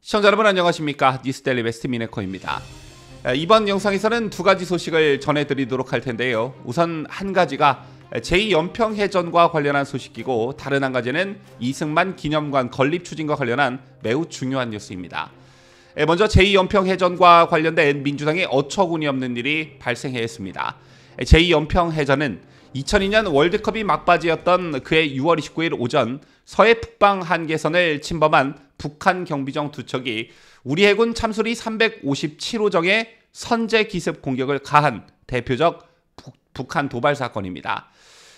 시청자 여러분 안녕하십니까? 뉴스데일리 베스트 미네커입니다. 이번 영상에서는 두 가지 소식을 전해드리도록 할 텐데요. 우선 한 가지가 제2연평해전과 관련한 소식이고, 다른 한 가지는 이승만 기념관 건립 추진과 관련한 매우 중요한 뉴스입니다. 먼저 제2연평해전과 관련된 민주당의 어처구니 없는 일이 발생했습니다. 제2연평해전은 2002년 월드컵이 막바지였던 그해 6월 29일 오전 서해 북방 한계선을 침범한 북한 경비정 두 척이 우리 해군 참수리 357호정에 선제 기습 공격을 가한 대표적 북한 도발 사건입니다.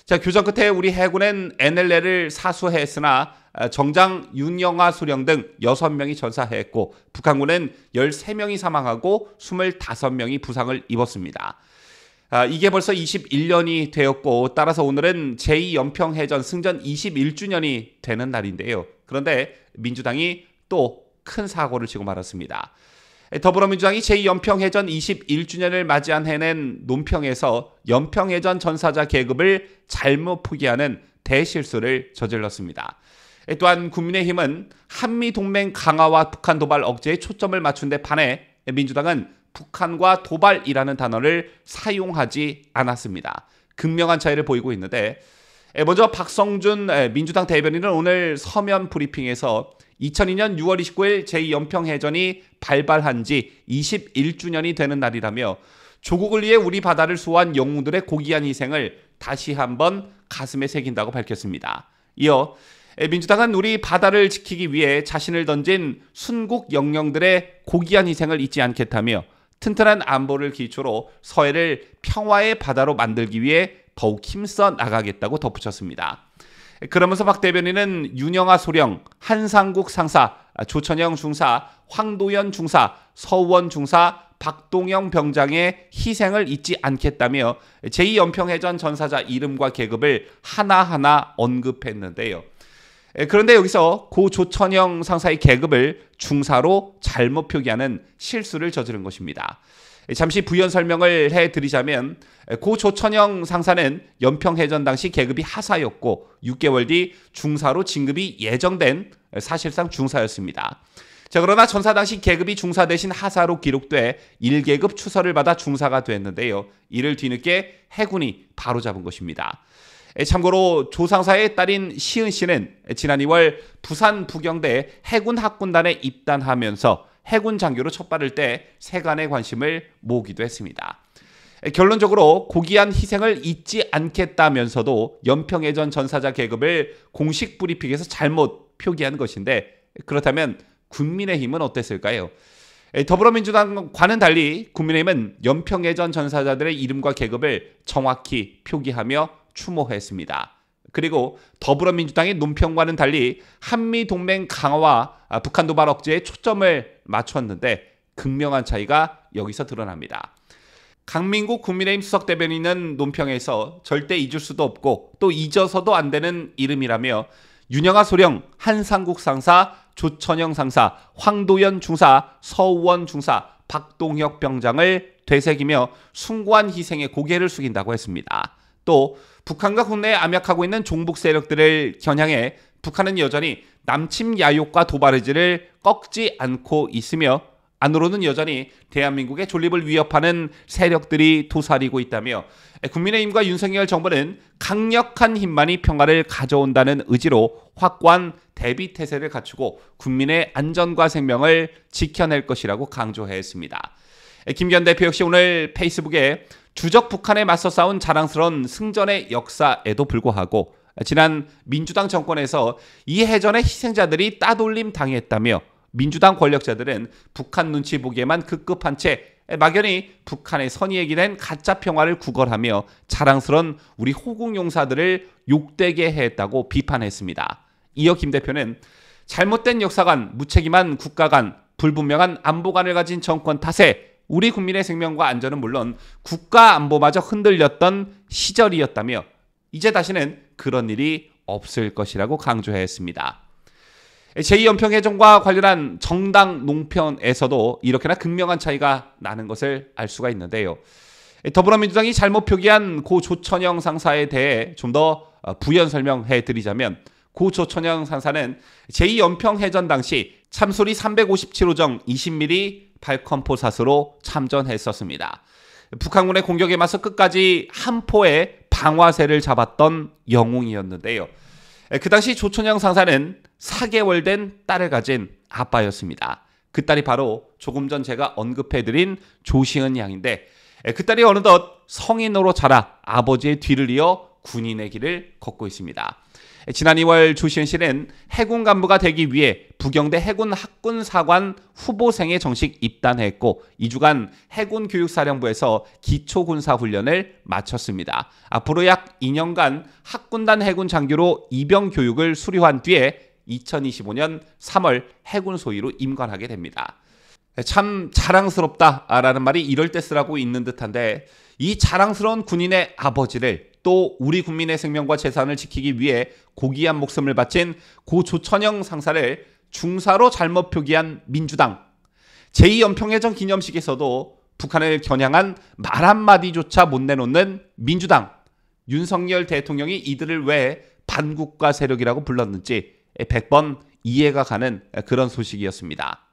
자, 교전 끝에 우리 해군은 NLL을 사수했으나 정장 윤영아 소령 등 6명이 전사했고, 북한군은 13명이 사망하고 25명이 부상을 입었습니다. 이게 벌써 21년이 되었고, 따라서 오늘은 제2연평해전 승전 21주년이 되는 날인데요. 그런데 민주당이 또 큰 사고를 치고 말았습니다. 더불어민주당이 제2연평해전 21주년을 맞이한 해낸 논평에서 연평해전 전사자 계급을 잘못 포기하는 대실수를 저질렀습니다. 또한 국민의힘은 한미동맹 강화와 북한 도발 억제에 초점을 맞춘 데 반해 민주당은 북한과 도발이라는 단어를 사용하지 않았습니다. 극명한 차이를 보이고 있는데, 먼저 박성준 민주당 대변인은 오늘 서면 브리핑에서 2002년 6월 29일 제2연평해전이 발발한 지 21주년이 되는 날이라며 조국을 위해 우리 바다를 수호한 영웅들의 고귀한 희생을 다시 한번 가슴에 새긴다고 밝혔습니다. 이어 민주당은 우리 바다를 지키기 위해 자신을 던진 순국 영령들의 고귀한 희생을 잊지 않겠다며 튼튼한 안보를 기초로 서해를 평화의 바다로 만들기 위해 더욱 힘써 나가겠다고 덧붙였습니다. 그러면서 박 대변인은 윤영아 소령, 한상국 상사, 조천영 중사, 황도연 중사, 서우원 중사, 박동영 병장의 희생을 잊지 않겠다며 제2연평해전 전사자 이름과 계급을 하나하나 언급했는데요. 그런데 여기서 고 조천영 상사의 계급을 중사로 잘못 표기하는 실수를 저지른 것입니다. 잠시 부연 설명을 해드리자면, 고 조천영 상사는 연평해전 당시 계급이 하사였고 6개월 뒤 중사로 진급이 예정된 사실상 중사였습니다. 자, 그러나 전사 당시 계급이 중사 대신 하사로 기록돼 1계급 추서를 받아 중사가 됐는데요. 이를 뒤늦게 해군이 바로잡은 것입니다. 참고로 조 상사의 딸인 시은 씨는 지난 2월 부산 부경대 해군 학군단에 입단하면서 해군 장교로 첫 발을 떼 세간의 관심을 모으기도 했습니다. 결론적으로 고귀한 희생을 잊지 않겠다면서도 연평해전 전사자 계급을 공식 브리핑에서 잘못 표기한 것인데, 그렇다면 국민의힘은 어땠을까요? 더불어민주당과는 달리 국민의힘은 연평해전 전사자들의 이름과 계급을 정확히 표기하며 추모했습니다. 그리고 더불어민주당의 논평과는 달리 한미동맹 강화와 북한 도발 억제에 초점을 맞췄는데, 극명한 차이가 여기서 드러납니다. 강민국 국민의힘 수석대변인은 논평에서 절대 잊을 수도 없고 또 잊어서도 안 되는 이름이라며 윤영아 소령, 한상국 상사, 조천영 상사, 황도연 중사, 서우원 중사, 박동혁 병장을 되새기며 숭고한 희생에 고개를 숙인다고 했습니다. 또 북한과 국내에 암약하고 있는 종북 세력들을 겨냥해 북한은 여전히 남침 야욕과 도발 의지를 꺾지 않고 있으며 안으로는 여전히 대한민국의 존립을 위협하는 세력들이 도사리고 있다며, 국민의힘과 윤석열 정부는 강력한 힘만이 평화를 가져온다는 의지로 확고한 대비 태세를 갖추고 국민의 안전과 생명을 지켜낼 것이라고 강조했습니다. 김기현 대표 역시 오늘 페이스북에 주적 북한에 맞서 싸운 자랑스러운 승전의 역사에도 불구하고 지난 민주당 정권에서 이 해전의 희생자들이 따돌림 당했다며, 민주당 권력자들은 북한 눈치 보기에만 급급한 채 막연히 북한의 선의에 된 가짜 평화를 구걸하며 자랑스러운 우리 호국용사들을 욕되게 했다고 비판했습니다. 이어 김 대표는 잘못된 역사관, 무책임한 국가관, 불분명한 안보관을 가진 정권 탓에 우리 국민의 생명과 안전은 물론 국가 안보마저 흔들렸던 시절이었다며 이제 다시는 그런 일이 없을 것이라고 강조했습니다. 제2연평해전과 관련한 정당 논평에서도 이렇게나 극명한 차이가 나는 것을 알 수가 있는데요. 더불어민주당이 잘못 표기한 고 조천영 상사에 대해 좀 더 부연 설명해 드리자면, 고 조천영 상사는 제2연평해전 당시 참수리 357호정 20mm 발컴포사스로 참전했었습니다. 북한군의 공격에 맞서 끝까지 한포의 방화세를 잡았던 영웅이었는데요. 그 당시 조천영 상사는 4개월 된 딸을 가진 아빠였습니다. 그 딸이 바로 조금 전 제가 언급해드린 조시은 양인데, 그 딸이 어느덧 성인으로 자라 아버지의 뒤를 이어 군인의 길을 걷고 있습니다. 지난 2월 조시은 씨는 해군 간부가 되기 위해 부경대 해군 학군사관 후보생에 정식 입단했고 2주간 해군교육사령부에서 기초군사훈련을 마쳤습니다. 앞으로 약 2년간 학군단 해군 장교로 입영 교육을 수료한 뒤에 2025년 3월 해군 소위로 임관하게 됩니다. 참 자랑스럽다라는 말이 이럴 때 쓰라고 있는 듯한데, 이 자랑스러운 군인의 아버지를, 또 우리 국민의 생명과 재산을 지키기 위해 고귀한 목숨을 바친 고 조천영 상사를 중사로 잘못 표기한 민주당, 제2연평해전 기념식에서도 북한을 겨냥한 말 한마디조차 못 내놓는 민주당, 윤석열 대통령이 이들을 왜 반국가 세력이라고 불렀는지 100번 이해가 가는 그런 소식이었습니다.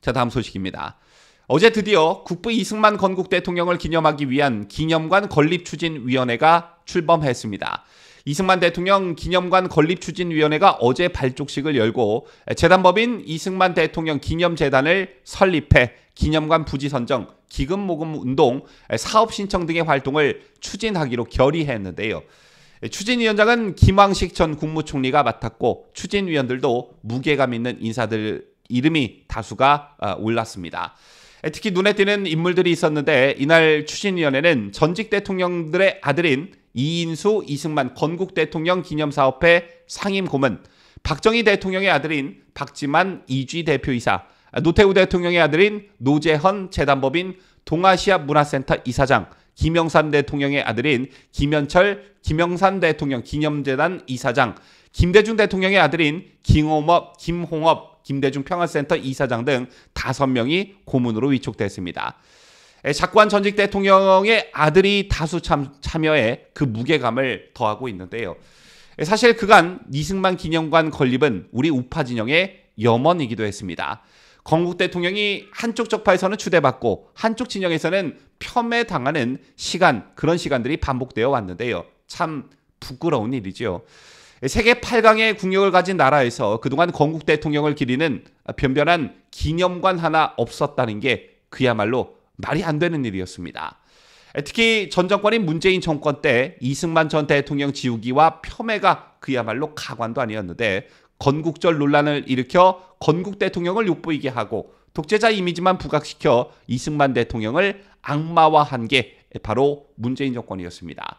자, 다음 소식입니다. 어제 드디어 국부 이승만 건국 대통령을 기념하기 위한 기념관 건립추진위원회가 출범했습니다. 이승만 대통령 기념관 건립추진위원회가 어제 발족식을 열고 재단법인 이승만 대통령 기념재단을 설립해 기념관 부지 선정, 기금 모금 운동, 사업 신청 등의 활동을 추진하기로 결의했는데요. 추진위원장은 김황식 전 국무총리가 맡았고 추진위원들도 무게감 있는 인사들 이름이 다수가 올랐습니다. 특히 눈에 띄는 인물들이 있었는데, 이날 추진위원회는 전직 대통령들의 아들인 이인수, 이승만 건국 대통령 기념사업회 상임고문, 박정희 대통령의 아들인 박지만 이쥐 대표이사, 노태우 대통령의 아들인 노재헌 재단법인 동아시아 문화센터 이사장, 김영삼 대통령의 아들인 김현철 김영삼 대통령 기념재단 이사장, 김대중 대통령의 아들인 김홍업 김대중 평화센터 이사장 등 5명이 고문으로 위촉됐습니다. 작관 전직 대통령의 아들이 다수 참여해 그 무게감을 더하고 있는데요. 사실 그간 이승만 기념관 건립은 우리 우파 진영의 염원이기도 했습니다. 건국 대통령이 한쪽 적파에서는 추대받고 한쪽 진영에서는 폄훼당하는 그런 시간들이 반복되어 왔는데요. 참 부끄러운 일이죠. 세계 8강의 국력을 가진 나라에서 그동안 건국 대통령을 기리는 변변한 기념관 하나 없었다는 게 그야말로 말이 안 되는 일이었습니다. 특히 전 정권인 문재인 정권 때 이승만 전 대통령 지우기와 폄훼가 그야말로 가관도 아니었는데, 건국절 논란을 일으켜 건국 대통령을 욕보이게 하고 독재자 이미지만 부각시켜 이승만 대통령을 악마화한 게 바로 문재인 정권이었습니다.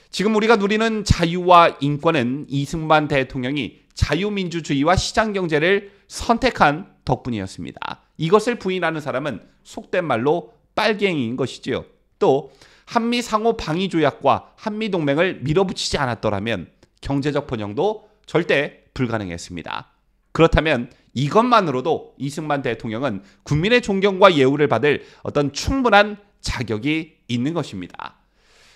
지금 우리가 누리는 자유와 인권은 이승만 대통령이 자유민주주의와 시장경제를 선택한 덕분이었습니다. 이것을 부인하는 사람은 속된 말로 빨갱이인 것이지요. 또 한미 상호 방위 조약과 한미 동맹을 밀어붙이지 않았더라면 경제적 번영도 절대 불가능했습니다. 그렇다면 이것만으로도 이승만 대통령은 국민의 존경과 예우를 받을 어떤 충분한 자격이 있는 것입니다.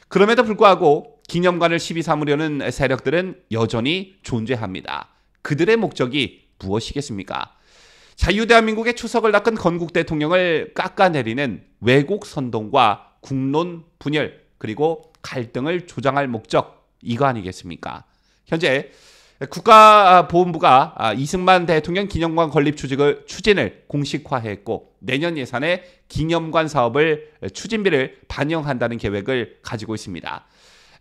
그럼에도 불구하고 기념관을 시비 삼으려는 세력들은 여전히 존재합니다. 그들의 목적이 무엇이겠습니까? 자유대한민국의 추석을 닦은 건국 대통령을 깎아내리는 왜곡 선동과 국론 분열, 그리고 갈등을 조장할 목적, 이거 아니겠습니까? 현재 국가보훈부가 이승만 대통령 기념관 건립 추진을 공식화했고 내년 예산에 기념관 사업을 추진비를 반영한다는 계획을 가지고 있습니다.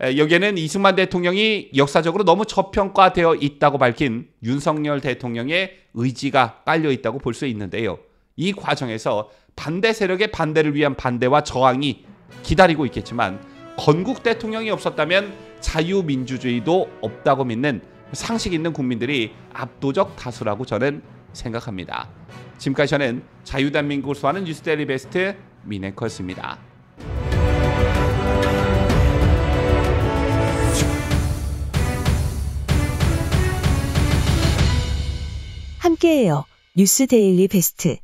여기에는 이승만 대통령이 역사적으로 너무 저평가되어 있다고 밝힌 윤석열 대통령의 의지가 깔려 있다고 볼 수 있는데요. 이 과정에서 반대 세력의 반대를 위한 반대와 저항이 기다리고 있겠지만, 건국 대통령이 없었다면 자유민주주의도 없다고 믿는 상식 있는 국민들이 압도적 다수라고 저는 생각합니다. 지금까지 저는 자유대한민국을 수호하는 뉴스데일리 베스트 민앵커였습니다. 함께해요. 뉴스데일리 베스트.